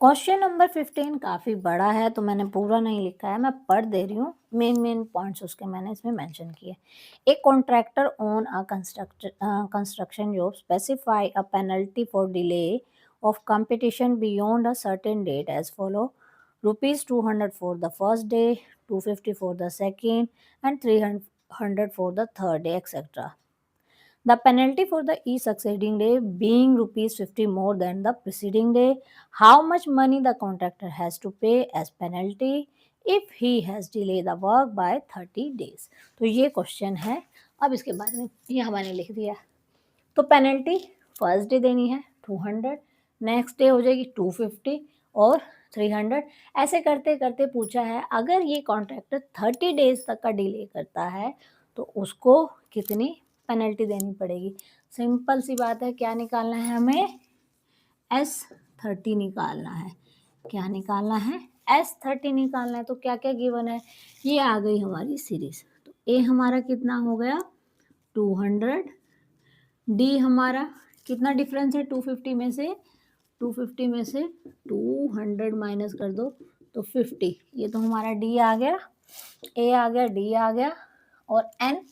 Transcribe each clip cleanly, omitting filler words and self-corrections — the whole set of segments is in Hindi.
क्वेश्चन नंबर 15 काफ़ी बड़ा है तो मैंने पूरा नहीं लिखा है, मैं पढ़ दे रही हूँ। मेन पॉइंट्स उसके मैंने इसमें मेंशन किए। एक contractor on a construction job specify a penalty for delay of competition beyond a certain date as follows: rupees 200 for the first day, 250 for the second and 300 for the third day etcetera. The penalty for the each succeeding day being rupees 50 more than the preceding day. How much money the contractor has to pay as penalty if he has delayed the work by 30 days. तो ये क्वेश्चन है। अब इसके बारे में यहाँ मैंने लिख दिया। तो पेनल्टी फर्स्ट डे देनी है 200, नेक्स्ट डे हो जाएगी 250 और 300। ऐसे करते करते पूछा है अगर ये कॉन्ट्रैक्टर 30 डेज तक का डिले करता है तो उसको कितनी पेनल्टी देनी पड़ेगी। सिंपल सी बात है, क्या निकालना है हमें? S30 निकालना है। क्या निकालना है? S30 निकालना है। तो क्या क्या गिवन है? ये आ गई हमारी सीरीज। तो ए हमारा कितना हो गया 200, डी हमारा कितना डिफरेंस है 250 में से, 250 में से 200 माइनस कर दो तो 50। ये तो हमारा डी आ गया, ए आ गया, डी आ गया और एन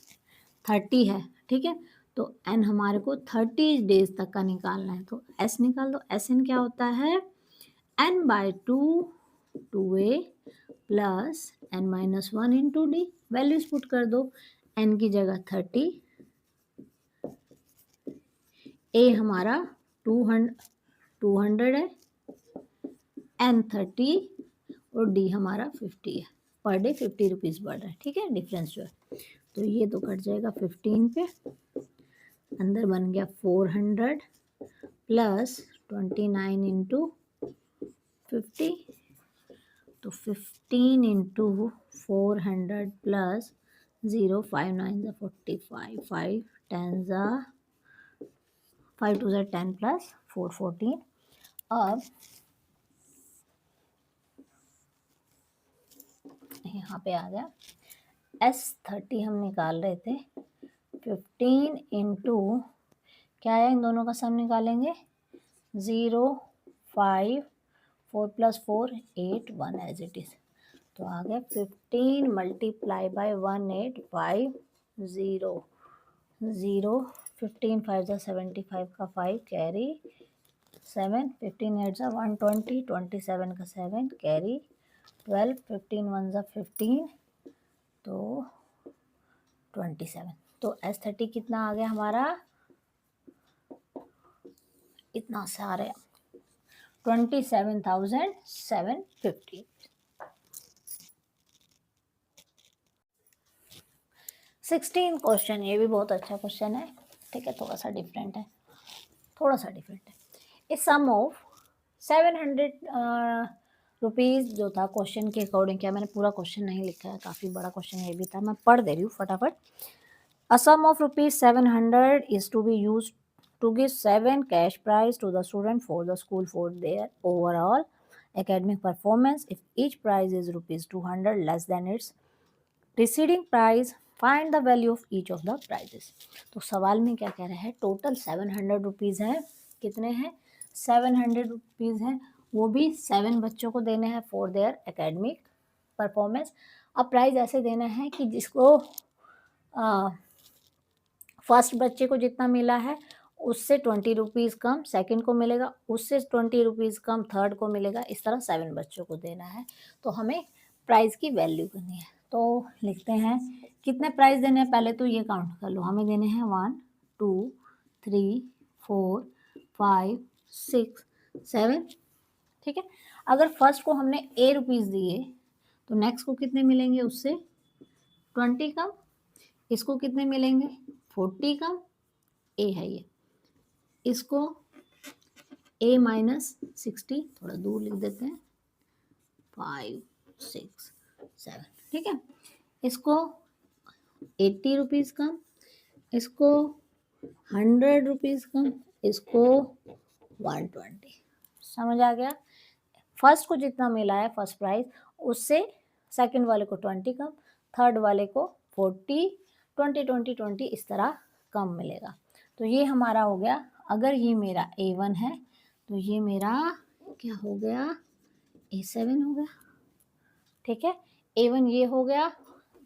30 है। ठीक है, तो एन हमारे को 30 डेज तक का निकालना है। तो एस निकाल दो। एस एन क्या होता है? N by 2 a plus n minus 1 into d. Values put कर दो। एन की जगह 30, ए हमारा 200 है, एन 30 और डी हमारा 50 है। पर डे 50 रुपीज़ बढ़ रहा है। ठीक है, डिफरेंस जो है तो ये तो कट जाएगा 15 पे, अंदर बन गया 400 प्लस 29 इंटू 50। तो 15 इंटू 400 प्लस 0, 5 9 ज़ा 45, 5 10 ज़ा 5 2 ज़ा 10 प्लस 4 14। अब यहाँ पे आ गया S30 हम निकाल रहे थे 15 इंटू क्या है, इन दोनों का सम निकालेंगे 0 5 4 प्लस 4 8 1 एज इट इज़। तो आ गया 15 मल्टीप्लाई बाई 1850 0 15 5 ज़ा 75 का 5 कैरी 7, 15 8 ज़ा 120, 27 का 7 कैरी 12, 15 1 ज़ा 15 तो 27। तो S30 कितना आ गया हमारा? इतना सारे 27,750। 16 क्वेश्चन, ये भी बहुत अच्छा क्वेश्चन है। ठीक है, थोड़ा सा डिफरेंट है। ए सम ऑफ 700 रुपीज़ जो था क्वेश्चन के अकॉर्डिंग, क्या मैंने पूरा क्वेश्चन नहीं लिखा है, काफ़ी बड़ा क्वेश्चन ये भी था, मैं पढ़ दे रही हूँ फटाफट। A sum of rupees 700 is to be used to give 7 cash prize to the student for the school for their overall academic performance. If each prize is rupees 200 less than its preceding prize, find the value of each of the prizes. तो सवाल में क्या कह रहा है? टोटल 700 रुपीज़ हैं। कितने हैं? 700 रुपीज़ हैं, वो भी 7 बच्चों को देने हैं फॉर देयर एकेडमिक परफॉर्मेंस। अब प्राइज़ ऐसे देना है कि जिसको फर्स्ट बच्चे को जितना मिला है उससे 20 रुपीज़ कम सेकंड को मिलेगा, उससे 20 रुपीज़ कम थर्ड को मिलेगा। इस तरह 7 बच्चों को देना है। तो हमें प्राइज़ की वैल्यू करनी है। तो लिखते हैं कितने प्राइज़ देने हैं, पहले तो ये काउंट कर लो। हमें देने हैं 1 2 3 4 5 6 7। ठीक है, अगर फर्स्ट को हमने ए रुपीज़ दिए तो नेक्स्ट को कितने मिलेंगे? उससे 20 कम। इसको कितने मिलेंगे? 40 कम। ए है ये, इसको ए माइनस 60, थोड़ा दूर लिख देते हैं 5 6 7। ठीक है, इसको 80 रुपीज़ कम, इसको 100 रुपीज़ कम, इसको 120। समझ आ गया? फर्स्ट को जितना मिला है फर्स्ट प्राइज उससे सेकंड वाले को 20 कम, थर्ड वाले को 40 20 20 20 इस तरह कम मिलेगा। तो ये हमारा हो गया। अगर ये मेरा A1 है तो ये मेरा क्या हो गया, A7 हो गया, ठीक है। A1 ये हो गया,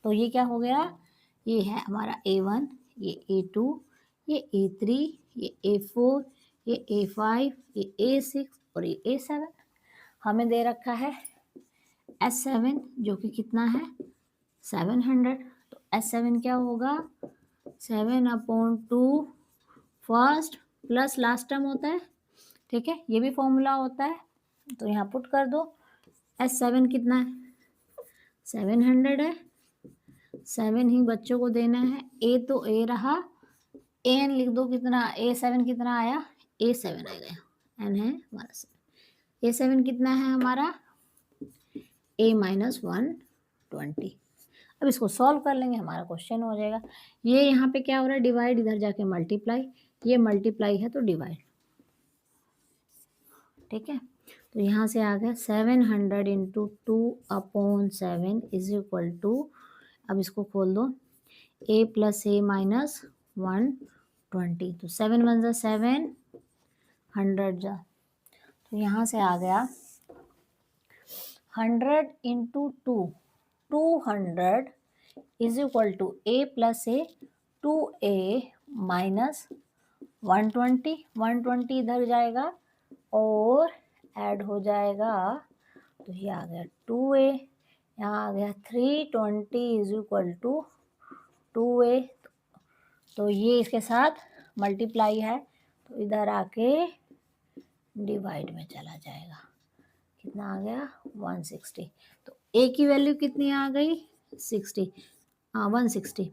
तो ये क्या हो गया, ये है हमारा A1, ये A2, ये A3, ये A4, ये A5, ये A6 और ये A7। हमें दे रखा है S7 जो कि कितना है 700, तो S7 क्या होगा 7/2 फर्स्ट प्लस लास्ट टर्म होता है, ठीक है, ये भी फॉर्मूला होता है, तो यहाँ पुट कर दो। S7 कितना है 700 है, 7 ही बच्चों को देना है, A तो A रहा, एन लिख दो कितना, A7 कितना आया, A7 आ गया, एन है हमारा 7, A7 कितना है हमारा A-120। अब इसको सॉल्व कर लेंगे, हमारा क्वेश्चन हो जाएगा। ये यहाँ पे क्या हो रहा है डिवाइड, इधर जाके मल्टीप्लाई, ये मल्टीप्लाई है तो डिवाइड, ठीक है। तो यहाँ से आ गया 700 इंटू 2/7 इज इक्वल टू, अब इसको खोल दो, A प्लस A-120, तो 7 1 जा 7, 100 जा, तो यहाँ से आ गया 100 into 2, 200 is equal to A plus A 2A minus 120, 120 इधर जाएगा और ऐड हो जाएगा, तो ये आ गया 2A, यहाँ आ गया 320 इज इक्वल टू 2A, तो ये इसके साथ मल्टीप्लाई है तो इधर आके डिवाइड में चला जाएगा, कितना आ गया 160, तो A की वैल्यू कितनी आ गई 60, 160,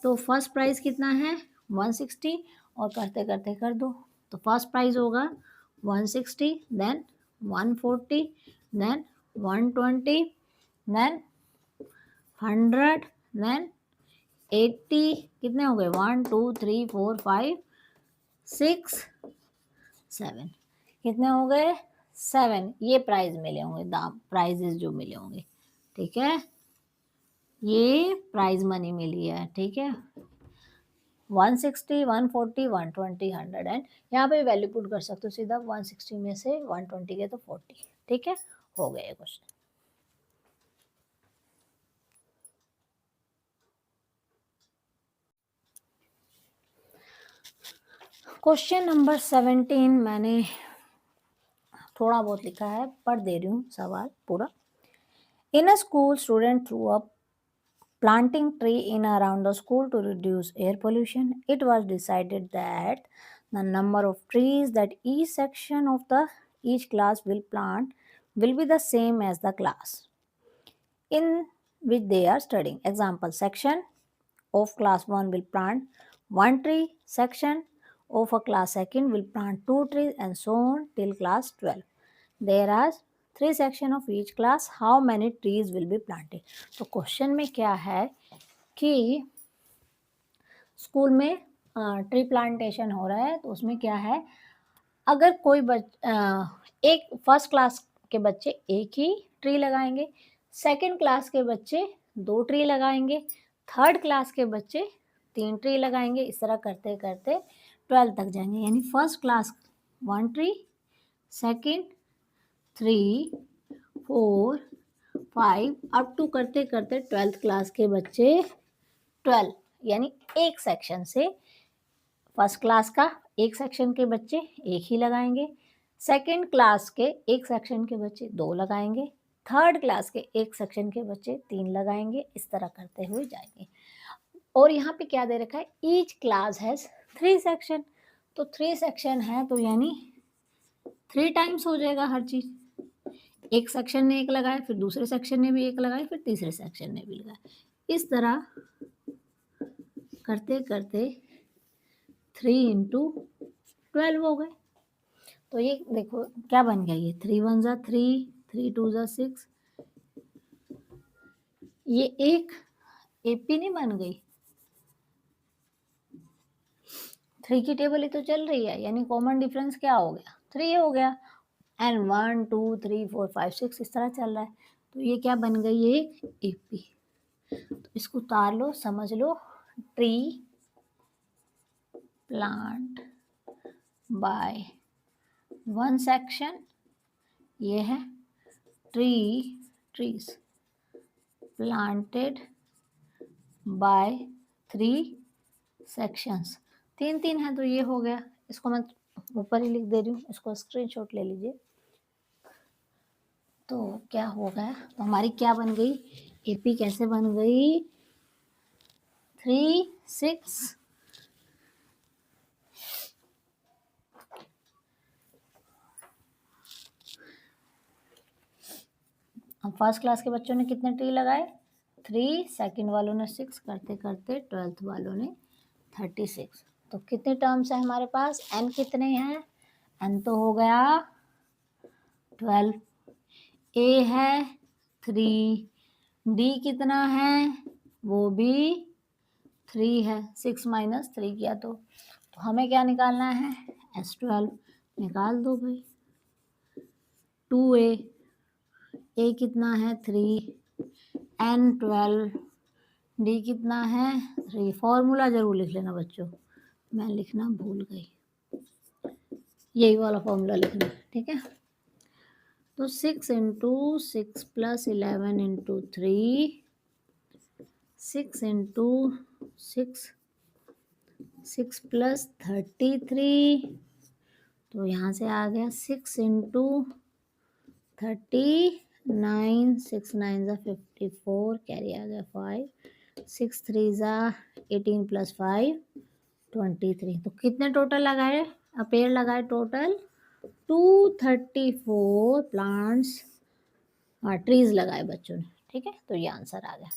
तो फर्स्ट प्राइस कितना है 160 और करते करते कर दो, तो फर्स्ट प्राइस होगा 160, देन 140, देन 120, देन 100, देन 80, कितने हो गए 1 2 3 4 5 6 7, कितने हो गए 7, ये प्राइज मिले होंगे, दाम प्राइजेस जो मिले होंगे, ठीक है, ये प्राइज मनी मिली है, ठीक है, 160, 140, 120, 100 एंड यहाँ पे वैल्यू पुट कर सकते हो सीधा, 160 में से 120 के तो 40, ठीक है, हो गया क्वेश्चन। क्वेश्चन नंबर 17 मैंने थोड़ा बहुत लिखा है, पढ़ दे रही हूँ सवाल पूरा। In a school student through a planting tree in around the school to reduce air pollution. It was decided that the number of trees that each section of the each class will plant will be the same as the class in which they are studying. Example, section of class 1 will plant 1 tree, section of a class second will plant 2 trees and so on till class 12. There are 3 sections of each class. How many trees will be planted? तो क्वेश्चन में क्या है कि स्कूल में ट्री प्लांटेशन हो रहा है, तो उसमें क्या है, अगर कोई एक फर्स्ट क्लास के बच्चे एक ही ट्री लगाएंगे, सेकंड क्लास के बच्चे 2 ट्री लगाएंगे, थर्ड क्लास के बच्चे 3 ट्री लगाएंगे, इस तरह करते करते 12 तक जाएंगे, यानी first class 1 three, second 3 4 5 up to करते करते 12th क्लास के बच्चे 12, यानी एक सेक्शन से फर्स्ट क्लास का एक सेक्शन के बच्चे एक ही लगाएंगे, सेकंड क्लास के एक सेक्शन के बच्चे 2 लगाएंगे, थर्ड क्लास के एक सेक्शन के बच्चे 3 लगाएंगे, इस तरह करते हुए जाएंगे। और यहाँ पे क्या दे रखा है, ईच क्लास हैज 3 सेक्शन, तो 3 सेक्शन है तो यानी 3 टाइम्स हो जाएगा हर चीज, एक सेक्शन ने एक लगाया, फिर दूसरे सेक्शन ने भी एक लगाया, फिर तीसरे सेक्शन ने भी लगाया, इस तरह करते करते 3 इंटू 12 हो गए। तो ये देखो क्या बन गया, ये 3 1 जा 3, 3 2 जा 6, ये एक एपी नहीं बन गई, 3 की टेबल ही तो चल रही है, यानी कॉमन डिफरेंस क्या हो गया 3 हो गया, एंड 1 2 3 4 5 6 इस तरह चल रहा है, तो ये क्या बन गई एक एपी। तो इसको उतार लो, समझ लो, tree plant by one section ये है trees planted by 3 sections। 3 है तो ये हो गया, इसको मैं ऊपर ही लिख दे रही हूँ, इसको स्क्रीनशॉट ले लीजिए। तो क्या हो गया, तो हमारी क्या बन गई, एपी कैसे बन गई, 3 6। हम फर्स्ट क्लास के बच्चों ने कितने ट्री लगाए, 3, सेकंड वालों ने 6, करते करते 12th वालों ने 36। तो कितने टर्म्स है हमारे पास, n कितने हैं, n तो हो गया 12, a है 3, d कितना है, वो भी 3 है, 6 माइनस 3 किया तो हमें क्या निकालना है, S12 निकाल दो भाई। 2a, a कितना है 3, n12, d कितना है 3। फॉर्मूला जरूर लिख लेना बच्चों, मैं लिखना भूल गई, यही वाला फॉर्मूला लिखना, ठीक है। तो 6 into 6 plus 11 into 3, 6 into 6 plus 33, तो यहाँ से आ गया 6 इंटू 39, 6 9 ज़ा 54, कैरी आ गया 5, 6 3 ज़ा 18 प्लस 5 23। तो कितने टोटल लगाए, पेड़ लगाए टोटल 234 प्लांट्स, ट्रीज लगाए बच्चों ने, ठीक है। तो ये आंसर आ गया।